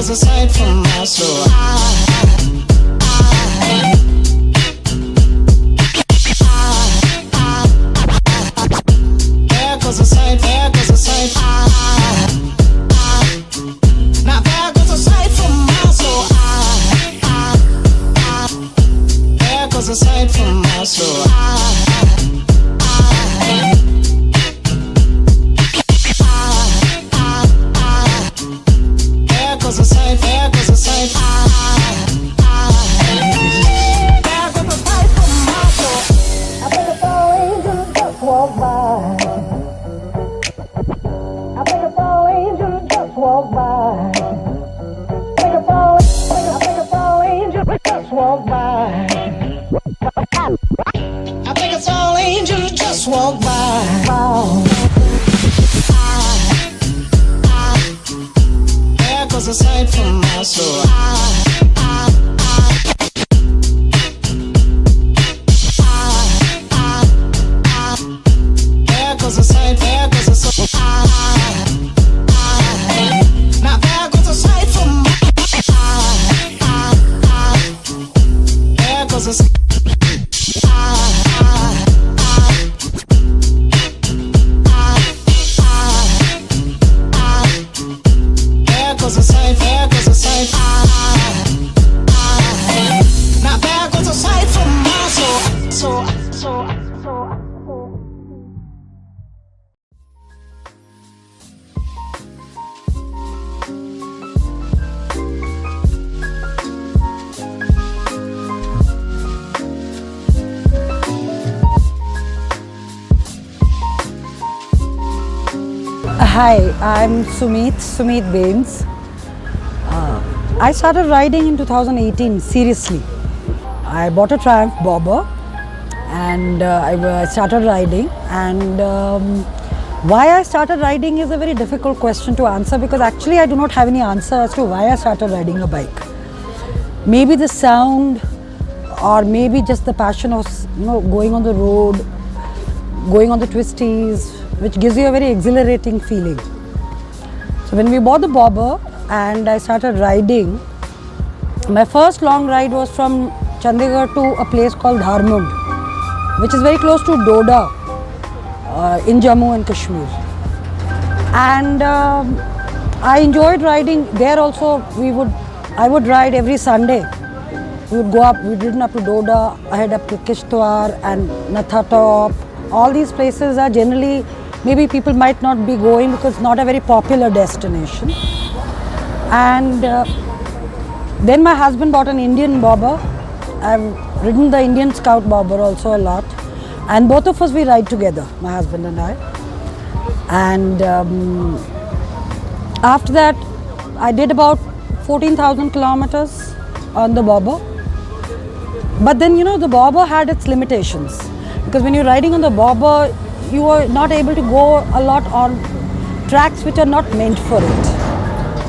goes aside from my soul. There goes aside, there goes aside. Now there goes aside from my soul. There goes aside from my soul. There goes aside, there goes aside. There goes aside from my soul. I think it's all angels just walk by. I think it's all angels just walk by. I think it's all angels just walk by. I think it's all angels just walk by. There goes aside from my soul. There goes aside, there goes aside. Now there goes aside from my there goes aside. There goes aside, there goes aside. Now there goes aside from my soul. Hi, I'm Sumit Bains. I started riding in 2018, seriously. I bought a Triumph Bobber and I started riding. And why I started riding is a very difficult question to answer, because actually I do not have any answer as to why I started riding a bike. Maybe the sound, or maybe just the passion of going on the road, going on the twisties, which gives you a very exhilarating feeling. So when we bought the Bobber and I started riding, my first long ride was from Chandigarh to a place called Dharmund, which is very close to Doda in Jammu and Kashmir. And I enjoyed riding there also. I would ride every Sunday. We would go up, we'd ridden up to Doda, I head up to Kishtwar and Natha Top. All these places are generally, maybe people might not be going because it's not a very popular destination. And then my husband bought an Indian Bobber. I've ridden the Indian Scout Bobber also a lot. And both of us, we ride together, my husband and I. And after that, I did about 14,000 kilometers on the Bobber. But then, the Bobber had its limitations. Because when you're riding on the Bobber, you are not able to go a lot on tracks which are not meant for it.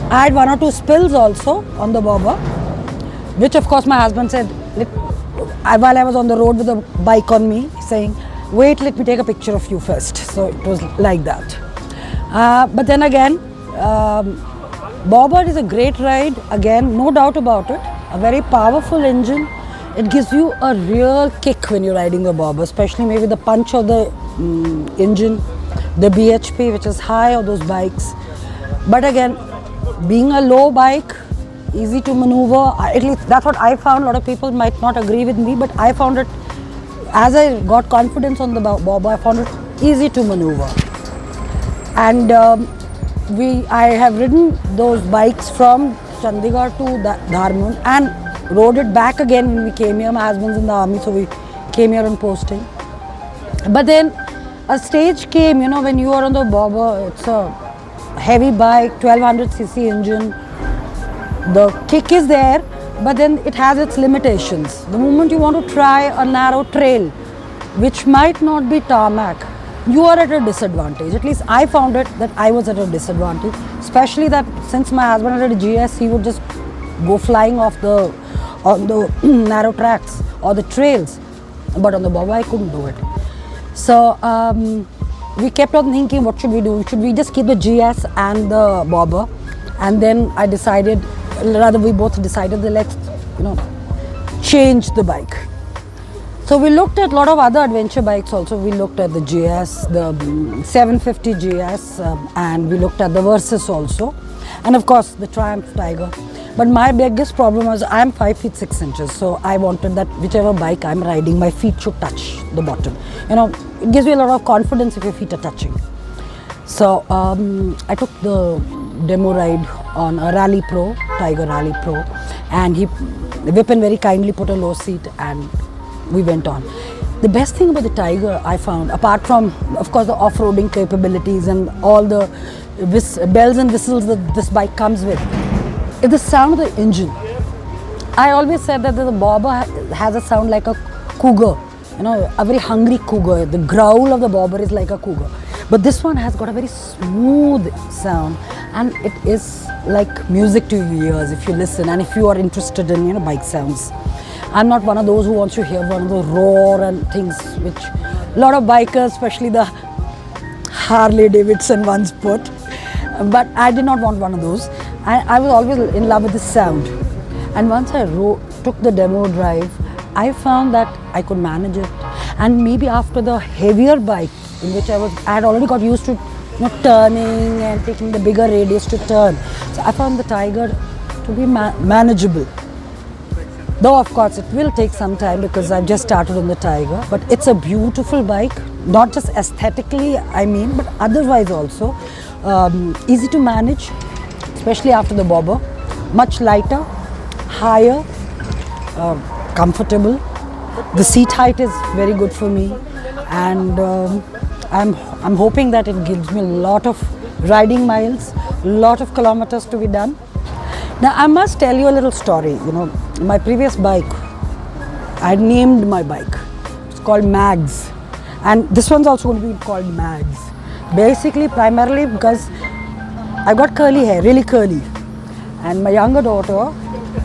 I had 1 or 2 spills also on the Bobber, which of course my husband said, while I was on the road with a bike on me, saying, wait, let me take a picture of you first. So it was like that. But then again, Bobber is a great ride, again, no doubt about it, a very powerful engine. It gives you a real kick when you're riding the Bobber, especially maybe the punch of the engine, the BHP, which is high on those bikes. But again, being a low bike, easy to maneuver, at least that's what I found. A lot of people might not agree with me, but I found it, as I got confidence on the Bobber, I found it easy to maneuver. And I have ridden those bikes from Chandigarh to Dharmund and rode it back again when we came here. My husband's in the army, so we came here on posting. But then a stage came, when you are on the Bobber, it's a heavy bike, 1200cc engine. The kick is there, but then it has its limitations. The moment you want to try a narrow trail, which might not be tarmac, you are at a disadvantage. At least I found it that I was at a disadvantage, especially that since my husband had a GS, he would just go flying off on the narrow tracks or the trails. But on the Bobber, I couldn't do it. So we kept on thinking, what should we do? Should we just keep the GS and the Bobber? And then I decided rather we both decided that let's, change the bike. So we looked at a lot of other adventure bikes also. We looked at the GS, the 750 GS, and we looked at the Versys also, and of course the Triumph Tiger. But my biggest problem was I'm 5 feet 6 inches, so I wanted that whichever bike I'm riding, my feet should touch the bottom. It gives you a lot of confidence if your feet are touching. So I took the demo ride on a Rally Pro, Tiger Rally Pro, and Vipin very kindly put a low seat and we went on. The best thing about the Tiger I found, apart from of course the off-roading capabilities and all the bells and whistles that this bike comes with, is the sound of the engine. I always said that the Bobber has a sound like a cougar, a very hungry cougar. The growl of the Bobber is like a cougar. But this one has got a very smooth sound, and it is like music to your ears if you listen and if you are interested in bike sounds. I'm not one of those who wants to hear one of the roar and things which a lot of bikers, especially the Harley Davidson ones put. But I did not want one of those. I was always in love with the sound. And once I took the demo drive, I found that I could manage it. And maybe after the heavier bike, in which I had already got used to turning and taking the bigger radius to turn. So I found the Tiger to be manageable. Though of course it will take some time because I've just started on the Tiger, but it's a beautiful bike, not just aesthetically but otherwise also. Easy to manage, especially after the Bobber. Much lighter, higher, comfortable. The seat height is very good for me, and I'm hoping that it gives me a lot of riding miles, a lot of kilometers to be done. Now I must tell you a little story. My previous bike, I named my bike. It's called Mags, and this one's also going to be called Mags. Basically, primarily because I've got curly hair, really curly, and my younger daughter,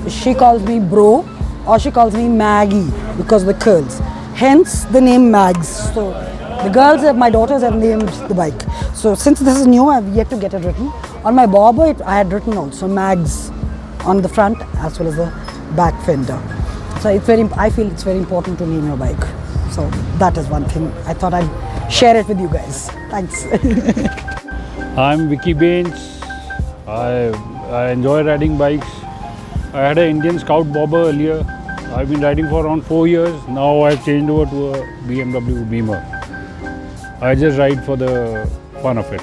she calls me bro, or she calls me Maggie because of the curls. Hence the name Mags. So the girls, my daughters, have named the bike. So since this is new, I've yet to get it written. On my Bobber, I had written also Mags on the front as well as the back fender. So I feel it's very important to name your bike. So that is one thing I thought I'd share it with you guys. Thanks. I'm Vicky Baines. I enjoy riding bikes. I had an Indian Scout Bobber earlier. I've been riding for around 4 years. Now I've changed over to a BMW Beamer. I just ride for the fun of it.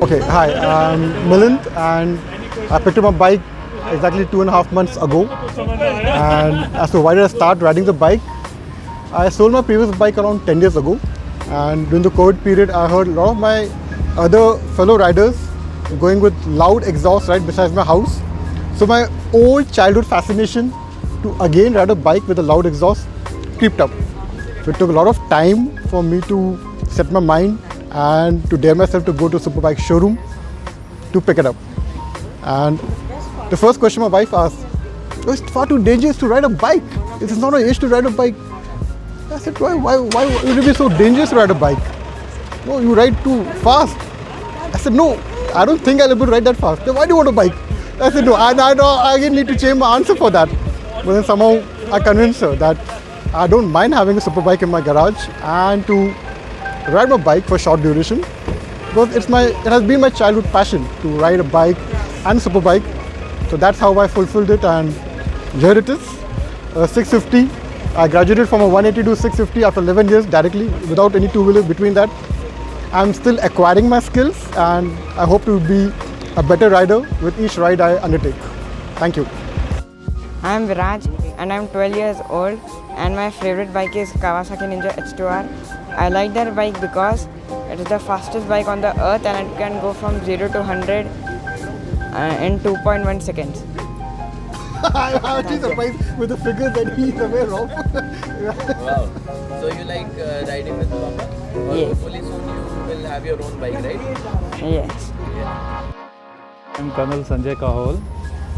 Okay, hi, I'm Milind, and I picked up my bike exactly 2.5 months ago. And as to why did I start riding the bike, I sold my previous bike around 10 years ago. And during the COVID period, I heard a lot of my other fellow riders going with loud exhaust right beside my house. So my old childhood fascination to again ride a bike with a loud exhaust creeped up. So it took a lot of time for me to set my mind and to dare myself to go to a Superbike showroom to pick it up. And the first question my wife asked, oh, it's far too dangerous to ride a bike. It is not an age to ride a bike. I said, why would it be so dangerous to ride a bike? No, you ride too fast. I said, no, I don't think I'll be able to ride that fast. Then why do you want a bike? I said, no, I again need to change my answer for that. But then somehow I convinced her that I don't mind having a super bike in my garage and to ride my bike for short duration, because it has been my childhood passion to ride a bike and a super bike. So that's how I fulfilled it, and here it is, a 650. I graduated from a 180 to 650 after 11 years directly without any two-wheeler between that. I'm still acquiring my skills, and I hope to be a better rider with each ride I undertake. Thank you. I'm Viraj and I'm 12 years old, and my favorite bike is Kawasaki Ninja H2R. I like that bike because it is the fastest bike on the earth and it can go from 0 to 100 in 2.1 seconds. I'm actually surprised with the figures that he's aware of. Wow. So you like riding with Papa? Or Yes. hopefully soon you will have your own bike, right? Yes. I'm Colonel Sanjay Kahol.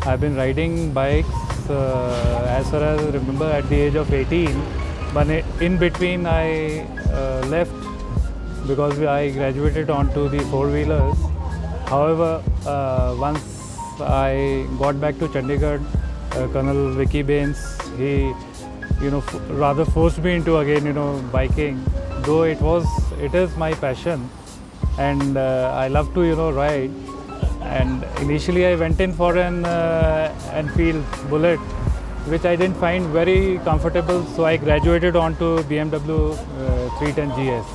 I've been riding bikes as far as I remember at the age of 18, but in between I left because I graduated onto the four-wheelers. However, once I got back to Chandigarh. Colonel Vicky Bains, he rather forced me into again biking, though it is my passion, and I love to ride. And initially I went in for an Enfield Bullet, which I didn't find very comfortable, so I graduated onto BMW 310 GS.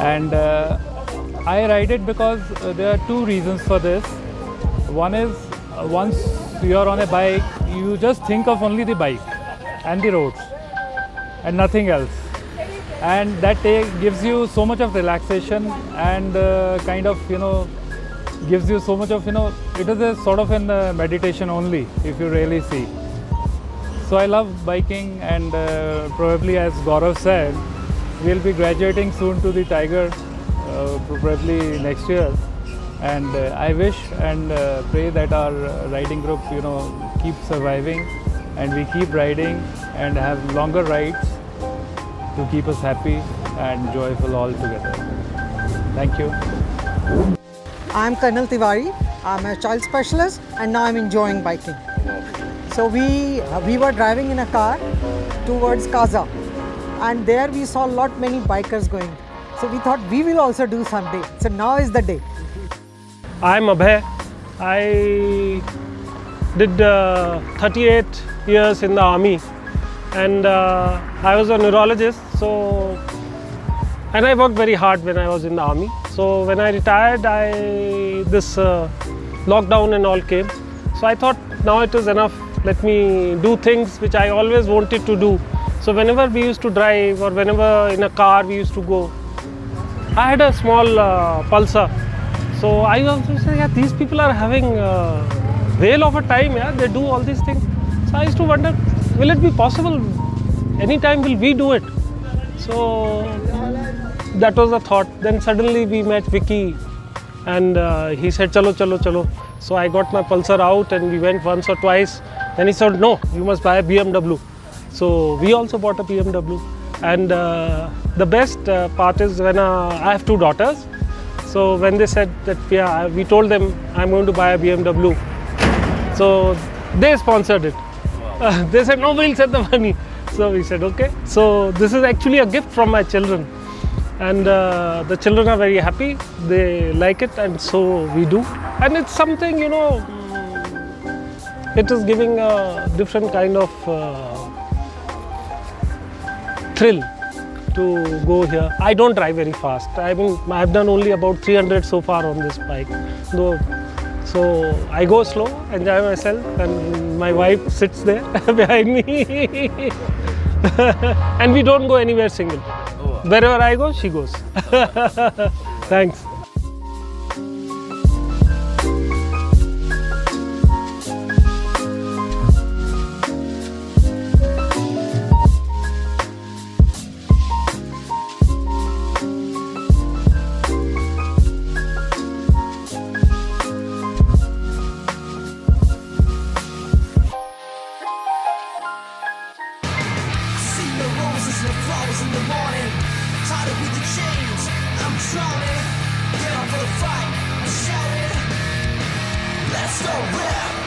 And I ride it because there are two reasons for this. One is, once you're on a bike, you just think of only the bike and the roads and nothing else. And that gives you so much of relaxation and kind of, gives you so much of, it is a sort of a meditation only, if you really see. So I love biking, and probably, as Gaurav said, we'll be graduating soon to the Tiger, probably next year. And I wish and pray that our riding group, keeps surviving, and we keep riding and have longer rides to keep us happy and joyful all together. Thank you. I'm Colonel Tiwari. I'm a child specialist, and now I'm enjoying biking. So we were driving in a car towards Kaza, and there we saw many bikers going. So we thought we will also do someday. So now is the day. I'm Abhay. I did 38 years in the army, and I was a neurologist. And I worked very hard when I was in the army. So when I retired, this lockdown and all came. So I thought, now it is enough. Let me do things which I always wanted to do. So whenever we used to drive, or whenever in a car we used to go, I had a small Pulsar. So I also said, yeah, these people are having whale of a time, yeah, they do all these things. So I used to wonder, will it be possible? Anytime will we do it? So that was the thought. Then suddenly we met Vicky, and he said, chalo, chalo, chalo. So I got my Pulsar out, and we went once or twice. Then he said, no, you must buy a BMW. So we also bought a BMW. And the best part is when I have two daughters. So when they said that, yeah, we told them I'm going to buy a BMW. So they sponsored it. They said, no, we'll send the money. So we said, okay. So this is actually a gift from my children. And the children are very happy. They like it, and so we do. And it's something, it is giving a different kind of thrill to go here. I don't drive very fast. I mean, I've done only about 300 so far on this bike. So I go slow, enjoy myself, and my wife sits there behind me. And we don't go anywhere single. Wherever I go, she goes. Thanks. In the morning, tired with the chains, I'm drowning. Get up for the fight, I'm shouting. Let's go, rap.